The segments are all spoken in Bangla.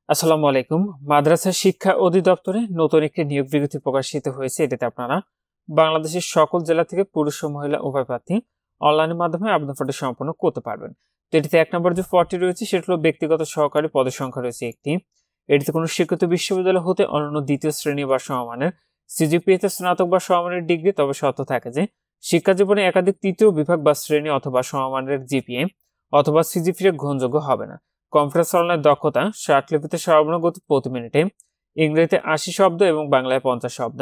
আসসালামু আলাইকুম। মাদ্রাসা শিক্ষা অধিদপ্তরে নতুন একটি নিয়োগ বিজ্ঞপ্তি প্রকাশিত হয়েছে। এটাতে আপনারা বাংলাদেশের সকল জেলা থেকে পুরুষ ও মহিলা উভয় প্রার্থী অনলাইনের মাধ্যমে আবেদন সম্পন্ন করতে পারবেন। তো এটিতে ১ নম্বর যে পদটি রয়েছে সেটা হলো ব্যক্তিগত সহকারী পদের সংখ্যা রয়েছে একটি। এটিতে কোনো স্বীকৃত বিশ্ববিদ্যালয় হতে অনন্য দ্বিতীয় শ্রেণী বা সমমানের সিজিপিএতে স্নাতক বা সমমানের ডিগ্রি, তবে শর্ত থাকে যে শিক্ষা জীবনে একাধিক তৃতীয় বিভাগ বা শ্রেণী অথবা সমমানের জিপিএ অথবা সিজিপিএ গ্রহণযোগ্য হবে না। কম্পিউটার চালনার দক্ষতা ৬০ লিপিতে সর্বনিম্ন গতি প্রতি মিনিটে, ইংরেজিতে ৮০ শব্দ এবং বাংলায় ৫০ শব্দ।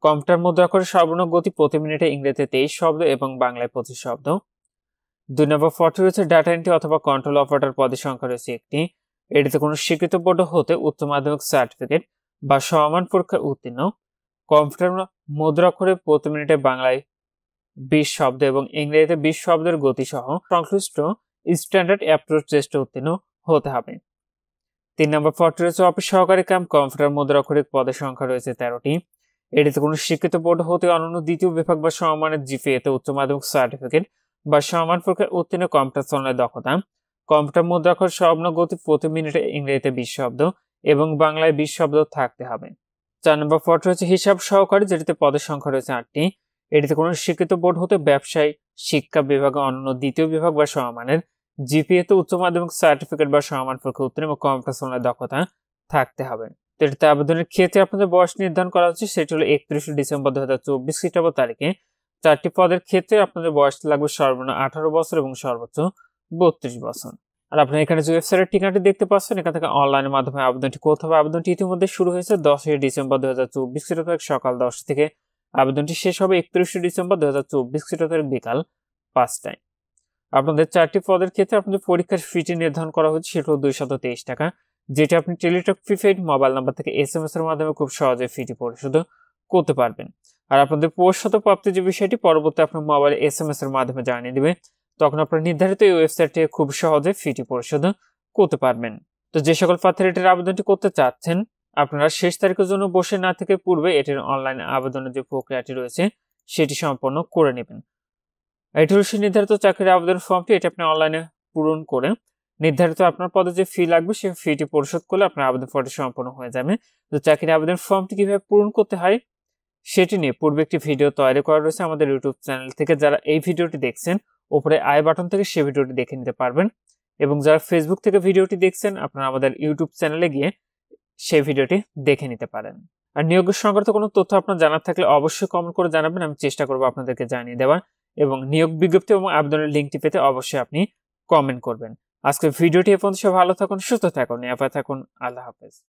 কম্পিউটার মুদ্রাক্ষরে সর্বনিম্ন গতি প্রতি মিনিটে ইংরেজিতে ২৩ শব্দ এবং বাংলায় ২৫ শব্দ। ২ নম্বর পদটি রয়েছে ডাটা এন্ট্রি অথবা কন্ট্রোল অপারেটর পদের সংখ্যা রয়েছে একটি। এটিতে কোনো স্বীকৃত বোর্ড হতে উচ্চ মাধ্যমিক সার্টিফিকেট বা সমমান পরীক্ষায় উত্তীর্ণ। কম্পিউটার মুদ্রাক্ষরে প্রতি মিনিটে বাংলায় ২০ শব্দ এবং ইংরেজিতে ২০ শব্দের গতি সহ সংশ্লিষ্ট স্ট্যান্ডার্ড অ্যাপ্রোচ টেস্টে উত্তীর্ণ হতে হবে। ৩ নম্বর পদটি রয়েছে অফিস সহকারী কাম কম্পিউটার মুদ্রাক্ষরিক পদের সংখ্যা রয়েছে ১৩টি। এটিতে কোনো শিক্ষিত বোর্ড হতে অনন্য দ্বিতীয় বিভাগ বা সমমানের জিপিএতে উচ্চ মাধ্যমিক সার্টিফিকেট বা সমান পরীক্ষায় উত্তীর্ণ, কম্পিউটার চালনার দক্ষতা, কম্পিউটার মুদ্রাক্ষর সর্বনিম্ন গতি প্রতি মিনিটে ইংরেজিতে ২০ শব্দ এবং বাংলায় ২০ শব্দ থাকতে হবে। ৪ নম্বর পদটি রয়েছে হিসাব সহকারী, যেটিতে পদের সংখ্যা রয়েছে ৮টি। এটিতে কোনো শিক্ষিত বোর্ড হতে ব্যবসায় শিক্ষা বিভাগে অনন্য দ্বিতীয় বিভাগ বা সমমানের জিপিএতে উচ্চ মাধ্যমিক সার্টিফিকেট বা সমমান পরীক্ষা উত্তীর্ণ এবং কম্পিউটার চালনার দক্ষতা থাকতে হবে। তো এটিতে আবেদনের ক্ষেত্রে আপনাদের বয়স নির্ধারণ করা হচ্ছে, সেটি হলো ৩১ ডিসেম্বর ২০২৪ খ্রিস্টাব্দ তারিখে। ৪টি পদের ক্ষেত্রে আপনাদের বয়স লাগবে সর্বনিম্ন ১৮ বছর এবং সর্বোচ্চ ৩২ বছর। আর আপনারা এখানে যে ওয়েবসাইটের ঠিকানাটি দেখতে পাচ্ছেন, এখান থেকে অনলাইনের মাধ্যমে আবেদনটি করতে হবে। আবেদনটি ইতিমধ্যে শুরু হয়েছে ১০ ডিসেম্বর ২০২৪ খ্রিস্টাব্দ সকাল ১০ থেকে। আবেদনটি শেষ হবে ৩১ ডিসেম্বর ২০২৪ খ্রিস্টাব্দের বিকাল ৫টায়। আপনাদের ৪টি পদের ক্ষেত্রে আপনাদের পরীক্ষার ফিটি নির্ধারণ করা হচ্ছে, সেটা হলো ২২৩ টাকা, যেটা আপনি টেলিটক প্রিপেইড মোবাইল নাম্বার থেকে SMS এর মাধ্যমে খুব সহজে ফিটি পরিশোধ করতে পারবেন। আর আপনাদের পরিশোধ প্রাপ্তির যে বিষয়টি পরবর্তী আপনার মোবাইলে SMS এর মাধ্যমে জানিয়ে দিবে, তখন আপনার নির্ধারিত এই ওয়েবসাইটে খুব সহজে ফিটি পরিশোধ করতে পারবেন। তো যে সকল প্রার্থীরা এটির আবেদনটি করতে চাচ্ছেন, আপনারা শেষ তারিখের জন্য বসে না থেকে পূর্বে এটির অনলাইন আবেদনের যে প্রক্রিয়াটি রয়েছে সেটি সম্পন্ন করে নেবেন। এটি হলো সেই নির্ধারিত চাকরির আবেদন ফর্মটি, এটি আপনি অনলাইনে পূরণ করে নির্ধারিত আপনার পদে যে ফি লাগবে সেই ফিটি পরিশোধ করলে আপনার আবেদন ফর্মটি সম্পন্ন হয়ে যাবে। তো চাকরির আবেদন ফর্মটি কিভাবে পূরণ করতে হয় সেটি নিয়ে পূর্বে একটি ভিডিও তৈরি করা রয়েছে আমাদের ইউটিউব চ্যানেল থেকে। যারা এই ভিডিওটি দেখছেন, উপরে আই বাটন থেকে সেই ভিডিওটি দেখে নিতে পারবেন, এবং যারা ফেসবুক থেকে ভিডিওটি দেখছেন আপনারা আমাদের ইউটিউব চ্যানেলে গিয়ে সেই ভিডিওটি দেখে নিতে পারেন। আর নিয়োগের সংক্রান্ত কোনো তথ্য আপনার জানার থাকলে অবশ্যই কমেন্ট করে জানাবেন, আমি চেষ্টা করবো আপনাদেরকে জানিয়ে দেওয়ার। এবং নিয়োগ বিজ্ঞপ্তি এবং আবেদনের লিঙ্কটি পেতে অবশ্যই আপনি কমেন্ট করবেন। আজকের ভিডিওটি এ পর্যন্ত। ভালো থাকুন, সুস্থ থাকুন, নিরাপদে থাকুন। আল্লাহ হাফেজ।